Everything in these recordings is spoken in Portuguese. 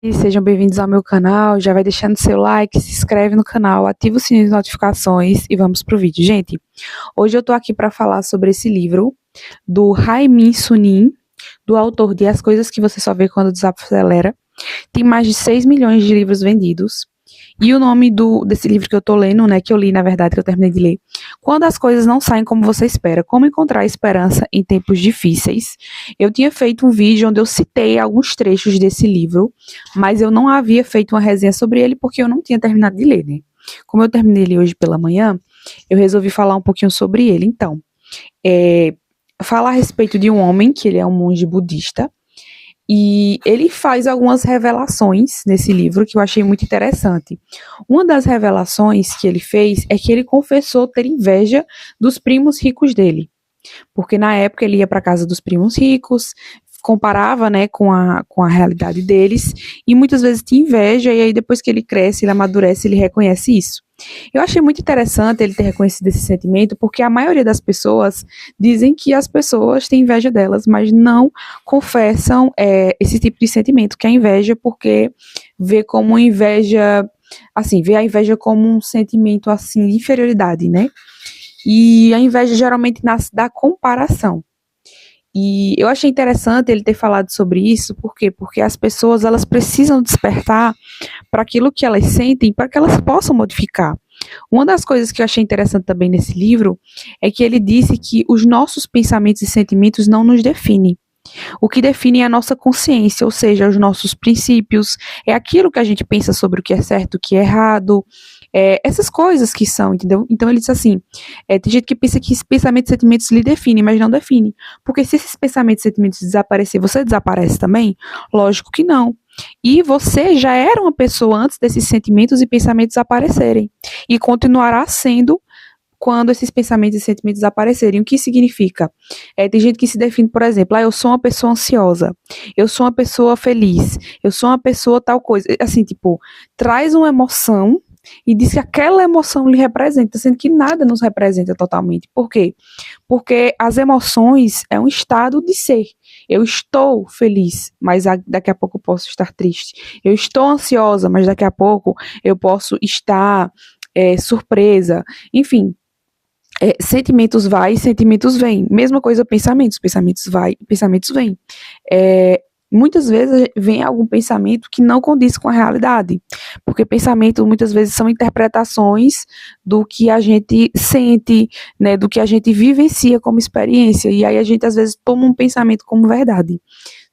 E sejam bem-vindos ao meu canal. Já vai deixando seu like, se inscreve no canal, ativa o sininho de notificações e vamos pro vídeo. Gente, hoje eu tô aqui para falar sobre esse livro do Hae-Min Sunim, do autor de As Coisas que Você Só Vê Quando Desacelera. Tem mais de 6 milhões de livros vendidos. E o nome desse livro que eu tô lendo, né, que eu li, na verdade, que eu terminei de ler, Quando as Coisas Não Saem Como Você Espera, Como Encontrar Esperança em Tempos Difíceis. Eu tinha feito um vídeo onde eu citei alguns trechos desse livro, mas eu não havia feito uma resenha sobre ele porque eu não tinha terminado de ler, né. Como eu terminei ele hoje pela manhã, eu resolvi falar um pouquinho sobre ele. Então, falar a respeito de um homem, que ele é um monge budista, e ele faz algumas revelações nesse livro que eu achei muito interessante. Uma das revelações que ele fez é que ele confessou ter inveja dos primos ricos dele. Porque na época ele ia para a casa dos primos ricos, comparava, né, com a realidade deles, e muitas vezes tinha inveja, e aí depois que ele cresce, ele amadurece, ele reconhece isso. Eu achei muito interessante ele ter reconhecido esse sentimento, porque a maioria das pessoas dizem que as pessoas têm inveja delas, mas não confessam esse tipo de sentimento, que é a inveja, porque vê como inveja, assim, vê a inveja como um sentimento, assim, de inferioridade, né? E a inveja geralmente nasce da comparação. E eu achei interessante ele ter falado sobre isso, por quê? Porque as pessoas, elas precisam despertar para aquilo que elas sentem, para que elas possam modificar. Uma das coisas que eu achei interessante também nesse livro é que ele disse que os nossos pensamentos e sentimentos não nos definem. O que define é a nossa consciência, ou seja, os nossos princípios, é aquilo que a gente pensa sobre o que é certo, o que é errado, essas coisas que são, entendeu? Então ele diz assim, tem gente que pensa que esses pensamentos e sentimentos lhe definem, mas não definem. Porque se esses pensamentos e sentimentos desaparecer, você desaparece também? Lógico que não. E você já era uma pessoa antes desses sentimentos e pensamentos aparecerem. E continuará sendo quando esses pensamentos e sentimentos aparecerem. O que significa? Tem gente que se define, por exemplo, eu sou uma pessoa ansiosa, eu sou uma pessoa feliz, eu sou uma pessoa tal coisa. Assim, tipo, traz uma emoção e diz que aquela emoção lhe representa, sendo que nada nos representa totalmente. Por quê? Porque as emoções é um estado de ser. Eu estou feliz, mas daqui a pouco eu posso estar triste. Eu estou ansiosa, mas daqui a pouco eu posso estar surpresa. Enfim, sentimentos vai, sentimentos vêm. Mesma coisa, pensamentos vai, pensamentos vêm. Muitas vezes vem algum pensamento que não condiz com a realidade, porque pensamentos muitas vezes são interpretações do que a gente sente, né, do que a gente vivencia como experiência, e aí a gente às vezes toma um pensamento como verdade.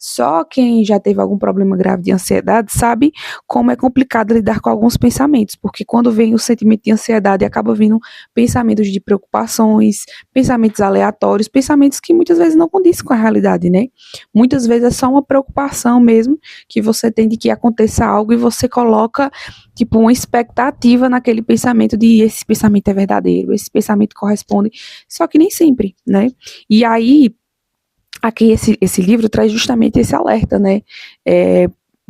Só quem já teve algum problema grave de ansiedade sabe como é complicado lidar com alguns pensamentos, porque quando vem o sentimento de ansiedade, acaba vindo pensamentos de preocupações, pensamentos aleatórios, pensamentos que muitas vezes não condizem com a realidade, né? Muitas vezes é só uma preocupação mesmo, que você tem de que aconteça algo e você coloca, tipo, uma expectativa naquele pensamento de esse pensamento é verdadeiro, esse pensamento corresponde, só que nem sempre, né? E aí, aqui esse livro traz justamente esse alerta, né?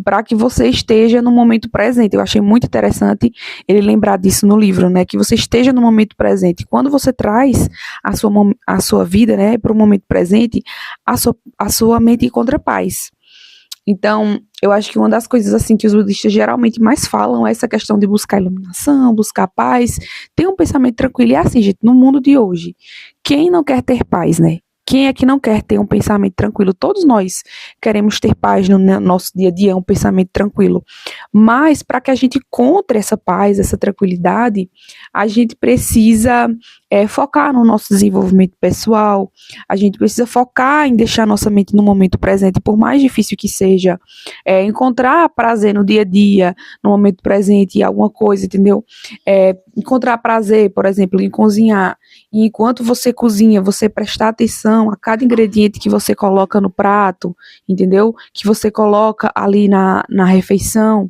Para que você esteja no momento presente. Eu achei muito interessante ele lembrar disso no livro, né? Que você esteja no momento presente. Quando você traz a sua vida, né, para o momento presente, a sua mente encontra paz. Então, eu acho que uma das coisas assim que os budistas geralmente mais falam é essa questão de buscar iluminação, buscar paz, ter um pensamento tranquilo. E é assim, gente, no mundo de hoje, quem não quer ter paz, né? Quem é que não quer ter um pensamento tranquilo? Todos nós queremos ter paz no nosso dia a dia, um pensamento tranquilo. Mas para que a gente encontre essa paz, essa tranquilidade, a gente precisa focar no nosso desenvolvimento pessoal, a gente precisa focar em deixar nossa mente no momento presente, por mais difícil que seja, encontrar prazer no dia a dia, no momento presente, em alguma coisa, entendeu? Encontrar prazer, por exemplo, em cozinhar. E enquanto você cozinha, você prestar atenção a cada ingrediente que você coloca no prato, entendeu? Que você coloca ali na refeição.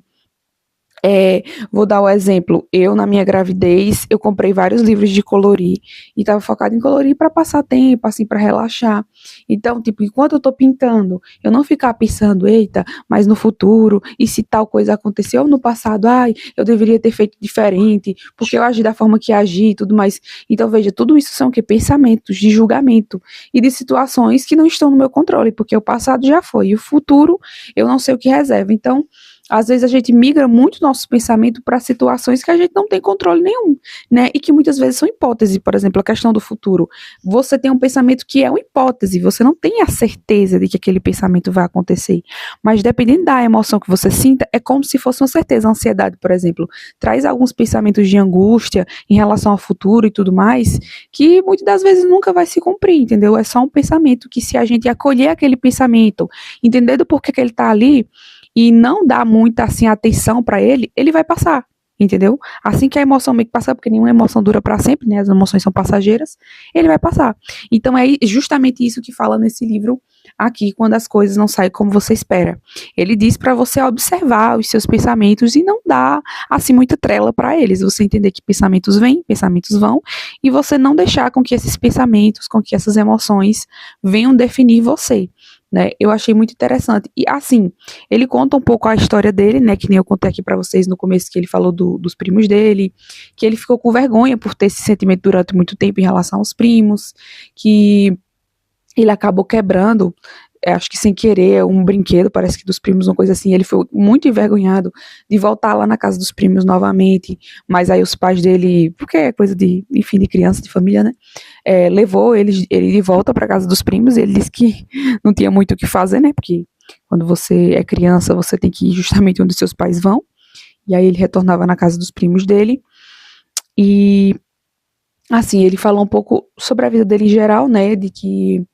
Vou dar o exemplo, eu na minha gravidez, eu comprei vários livros de colorir e estava focada em colorir para passar tempo, assim, para relaxar. Então, tipo, enquanto eu estou pintando, eu não ficar pensando, eita, mas no futuro, e se tal coisa aconteceu no passado, eu deveria ter feito diferente, porque eu agi da forma que agi e tudo mais. Então, veja, tudo isso são o quê? Pensamentos de julgamento e de situações que não estão no meu controle, porque o passado já foi, e o futuro eu não sei o que reserva. Então, às vezes a gente migra muito nosso pensamento para situações que a gente não tem controle nenhum, né? E que muitas vezes são hipóteses, por exemplo, a questão do futuro. Você tem um pensamento que é uma hipótese, você não tem a certeza de que aquele pensamento vai acontecer. Mas dependendo da emoção que você sinta, é como se fosse uma certeza. A ansiedade, por exemplo, traz alguns pensamentos de angústia em relação ao futuro e tudo mais, que muitas das vezes nunca vai se cumprir, entendeu? É só um pensamento que, se a gente acolher aquele pensamento, entender do porquê que ele está ali e não dar muita assim atenção para ele, ele vai passar. Entendeu? Assim que a emoção meio que passar, porque nenhuma emoção dura para sempre, né? As emoções são passageiras, ele vai passar. Então é justamente isso que fala nesse livro aqui, quando as coisas não saem como você espera. Ele diz para você observar os seus pensamentos e não dar assim muita trela para eles. Você entender que pensamentos vêm, pensamentos vão, e você não deixar com que esses pensamentos, com que essas emoções venham definir você. Né, eu achei muito interessante. E assim, ele conta um pouco a história dele, né, que nem eu contei aqui para vocês no começo, que ele falou dos primos dele, que ele ficou com vergonha por ter esse sentimento durante muito tempo em relação aos primos, que ele acabou quebrando, acho que sem querer, um brinquedo, parece que dos primos, uma coisa assim. Ele foi muito envergonhado de voltar lá na casa dos primos novamente, mas aí os pais dele, porque é coisa de, enfim, de criança, de família, né, levou ele de volta para casa dos primos. E ele disse que não tinha muito o que fazer, né, porque quando você é criança, você tem que ir justamente onde seus pais vão. E aí ele retornava na casa dos primos dele. E assim, ele falou um pouco sobre a vida dele em geral, né, de que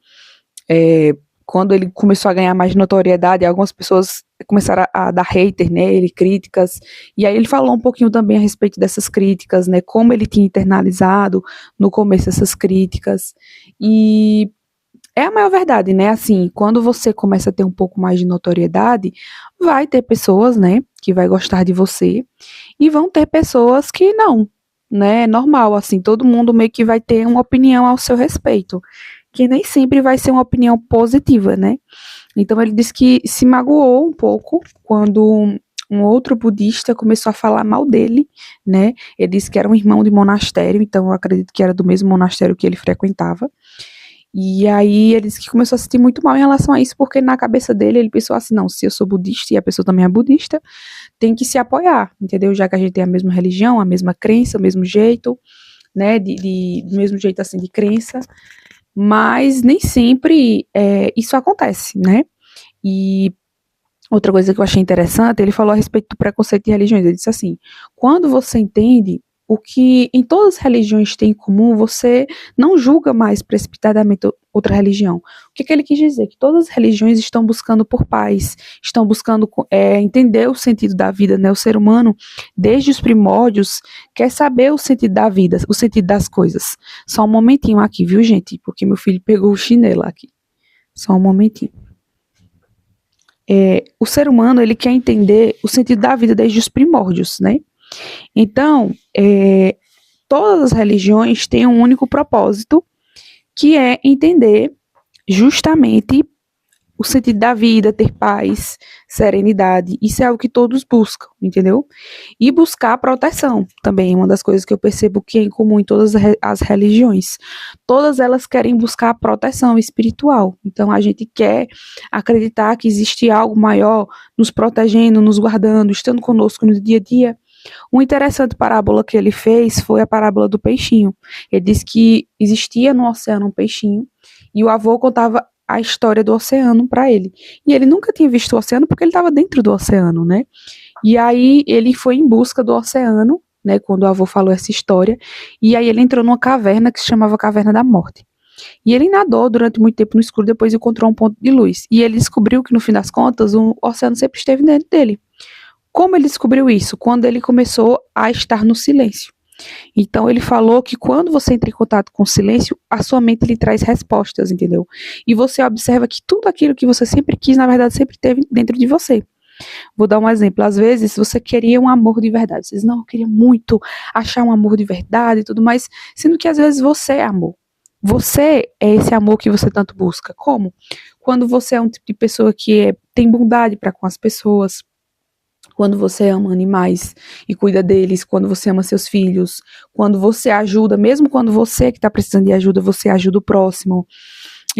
quando ele começou a ganhar mais notoriedade, algumas pessoas começaram a dar hater nele, críticas, e aí ele falou um pouquinho também a respeito dessas críticas, né, como ele tinha internalizado no começo essas críticas, e é a maior verdade, né, assim, quando você começa a ter um pouco mais de notoriedade, vai ter pessoas, né, que vai gostar de você, e vão ter pessoas que não, né, é normal, assim, todo mundo meio que vai ter uma opinião ao seu respeito, que nem sempre vai ser uma opinião positiva, né? Então ele disse que se magoou um pouco quando um outro budista começou a falar mal dele, né? Ele disse que era um irmão de monastério, então eu acredito que era do mesmo monastério que ele frequentava. E aí ele disse que começou a se sentir muito mal em relação a isso, porque na cabeça dele ele pensou assim, não, se eu sou budista e a pessoa também é budista, tem que se apoiar, entendeu? Já que a gente tem a mesma religião, a mesma crença, o mesmo jeito, né? Do mesmo jeito assim de crença. Mas nem sempre isso acontece, né? E outra coisa que eu achei interessante, ele falou a respeito do preconceito de religiões. Ele disse assim: quando você entende o que em todas as religiões tem em comum, você não julga mais precipitadamente outra religião. O que ele quis dizer? Que todas as religiões estão buscando por paz, estão buscando entender o sentido da vida, né? O ser humano, desde os primórdios, quer saber o sentido da vida, o sentido das coisas. Só um momentinho aqui, viu, gente? Porque meu filho pegou o chinelo aqui. Só um momentinho. O ser humano, ele quer entender o sentido da vida desde os primórdios, né? Então, todas as religiões têm um único propósito, que é entender justamente o sentido da vida, ter paz, serenidade. Isso é algo que todos buscam, entendeu? E buscar proteção também é uma das coisas que eu percebo que é em comum em todas as religiões. Todas elas querem buscar proteção espiritual. Então a gente quer acreditar que existe algo maior nos protegendo, nos guardando, estando conosco no dia a dia. Uma interessante parábola que ele fez foi a parábola do peixinho. Ele disse que existia no oceano um peixinho e o avô contava a história do oceano para ele. E ele nunca tinha visto o oceano porque ele estava dentro do oceano, né? E aí ele foi em busca do oceano, né, quando o avô falou essa história, e aí ele entrou numa caverna que se chamava Caverna da Morte. E ele nadou durante muito tempo no escuro, depois encontrou um ponto de luz. E ele descobriu que, no fim das contas, o oceano sempre esteve dentro dele. Como ele descobriu isso? Quando ele começou a estar no silêncio. Então ele falou que quando você entra em contato com o silêncio, a sua mente lhe traz respostas, entendeu? E você observa que tudo aquilo que você sempre quis, na verdade, sempre teve dentro de você. Vou dar um exemplo. Às vezes você queria um amor de verdade. Você diz, não, eu queria muito achar um amor de verdade e tudo mais, sendo que às vezes você é amor. Você é esse amor que você tanto busca. Como? Quando você é um tipo de pessoa que tem bondade para com as pessoas, quando você ama animais e cuida deles, quando você ama seus filhos, quando você ajuda, mesmo quando você que está precisando de ajuda, você ajuda o próximo.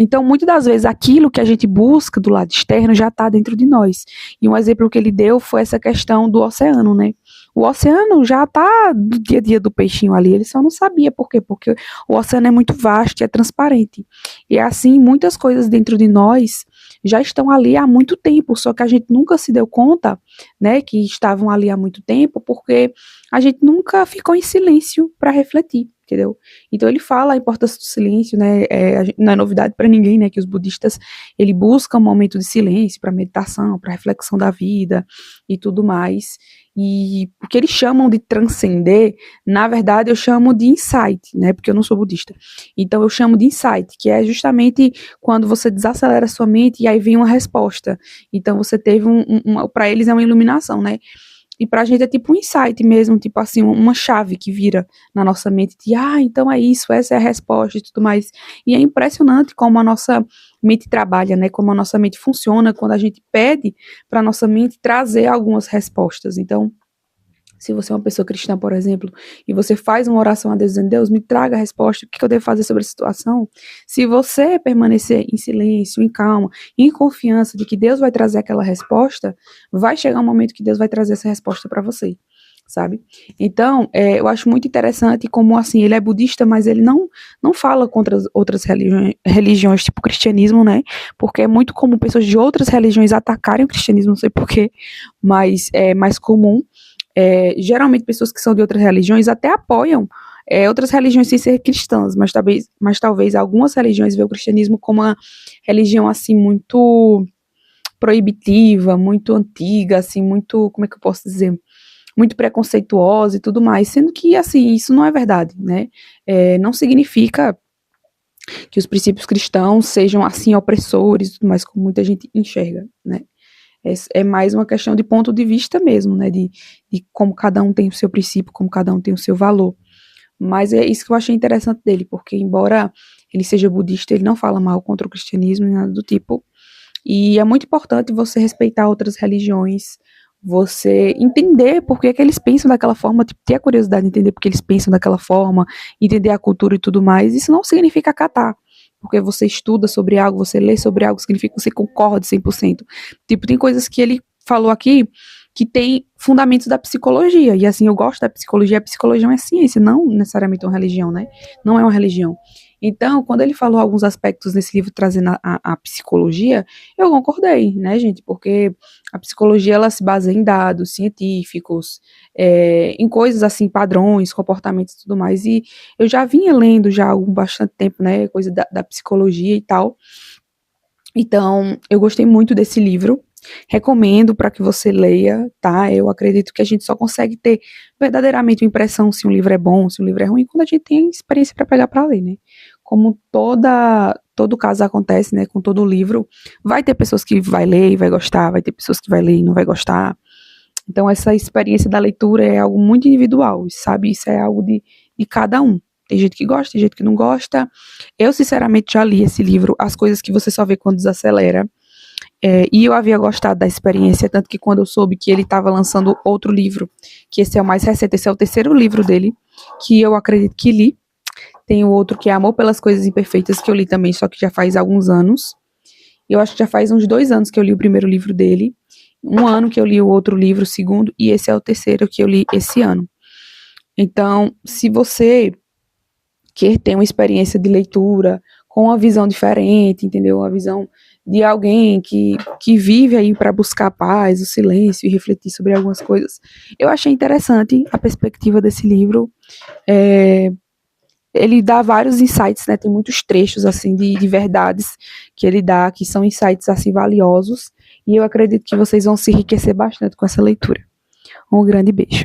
Então, muitas das vezes, aquilo que a gente busca do lado externo já está dentro de nós. E um exemplo que ele deu foi essa questão do oceano, né? O oceano já está do dia a dia do peixinho ali, ele só não sabia por quê, porque o oceano é muito vasto e é transparente. E assim, muitas coisas dentro de nós já estão ali há muito tempo, só que a gente nunca se deu conta, né, que estavam ali há muito tempo, porque a gente nunca ficou em silêncio para refletir, entendeu? Então ele fala a importância do silêncio, né, não é novidade para ninguém, né, que os budistas, ele busca um momento de silêncio para meditação, para reflexão da vida e tudo mais. E o que eles chamam de transcender, na verdade eu chamo de insight, né, porque eu não sou budista. Então eu chamo de insight, que é justamente quando você desacelera a sua mente e aí vem uma resposta. Então você teve para eles é uma iluminação, né? E pra gente é tipo um insight mesmo, tipo assim, uma chave que vira na nossa mente de, então é isso, essa é a resposta e tudo mais. E é impressionante como a nossa mente trabalha, né? Como a nossa mente funciona quando a gente pede pra nossa mente trazer algumas respostas. Então, se você é uma pessoa cristã, por exemplo, e você faz uma oração a Deus dizendo, Deus, me traga a resposta, o que eu devo fazer sobre a situação? Se você permanecer em silêncio, em calma, em confiança de que Deus vai trazer aquela resposta, vai chegar um momento que Deus vai trazer essa resposta para você, sabe? Então, eu acho muito interessante como, assim, ele é budista, mas ele não fala contra as outras religiões, tipo o cristianismo, né? Porque é muito comum pessoas de outras religiões atacarem o cristianismo, não sei porquê, mas é mais comum. Geralmente pessoas que são de outras religiões até apoiam outras religiões sem ser cristãs, mas talvez algumas religiões veem o cristianismo como uma religião assim muito proibitiva, muito antiga, assim, muito, como é que eu posso dizer, muito preconceituosa e tudo mais, sendo que assim, isso não é verdade, né? Não significa que os princípios cristãos sejam assim opressores e tudo mais, como muita gente enxerga, né? É mais uma questão de ponto de vista mesmo, né? De como cada um tem o seu princípio, como cada um tem o seu valor. Mas é isso que eu achei interessante dele, porque embora ele seja budista, ele não fala mal contra o cristianismo nem nada do tipo. E é muito importante você respeitar outras religiões, você entender por que eles pensam daquela forma, tipo, ter a curiosidade de entender por que eles pensam daquela forma, entender a cultura e tudo mais. Isso não significa acatar. Porque você estuda sobre algo, você lê sobre algo, significa que você concorda 100%. Tipo, tem coisas que ele falou aqui que tem fundamentos da psicologia. E assim, eu gosto da psicologia. A psicologia é uma ciência, não necessariamente uma religião, né? Não é uma religião. Então, quando ele falou alguns aspectos nesse livro trazendo a psicologia, eu concordei, né, gente? Porque a psicologia, ela se baseia em dados científicos, em coisas assim, padrões, comportamentos e tudo mais. E eu já vinha lendo já há bastante tempo, né, coisa da psicologia e tal. Então, eu gostei muito desse livro. Recomendo para que você leia, tá? Eu acredito que a gente só consegue ter verdadeiramente uma impressão se um livro é bom, se um livro é ruim, quando a gente tem experiência para pegar para ler, né? Como todo caso acontece, né? Com todo livro, vai ter pessoas que vai ler e vai gostar, vai ter pessoas que vai ler e não vai gostar. Então, essa experiência da leitura é algo muito individual, sabe? Isso é algo de cada um. Tem gente que gosta, tem gente que não gosta. Eu, sinceramente, já li esse livro, As Coisas que Você Só Vê Quando Desacelera. E eu havia gostado da experiência, tanto que quando eu soube que ele estava lançando outro livro, que esse é o mais recente, esse é o terceiro livro dele, que eu acredito que li. Tem o outro que é Amor pelas Coisas Imperfeitas, que eu li também, só que já faz alguns anos. Eu acho que já faz uns 2 anos que eu li o primeiro livro dele, 1 ano que eu li o outro livro, o segundo, e esse é o terceiro que eu li esse ano. Então, se você quer ter uma experiência de leitura com uma visão diferente, entendeu? Uma visão de alguém que vive aí para buscar a paz, o silêncio e refletir sobre algumas coisas. Eu achei interessante a perspectiva desse livro. Ele dá vários insights, né? Tem muitos trechos assim de verdades que ele dá, que são insights assim valiosos, e eu acredito que vocês vão se enriquecer bastante com essa leitura. Um grande beijo.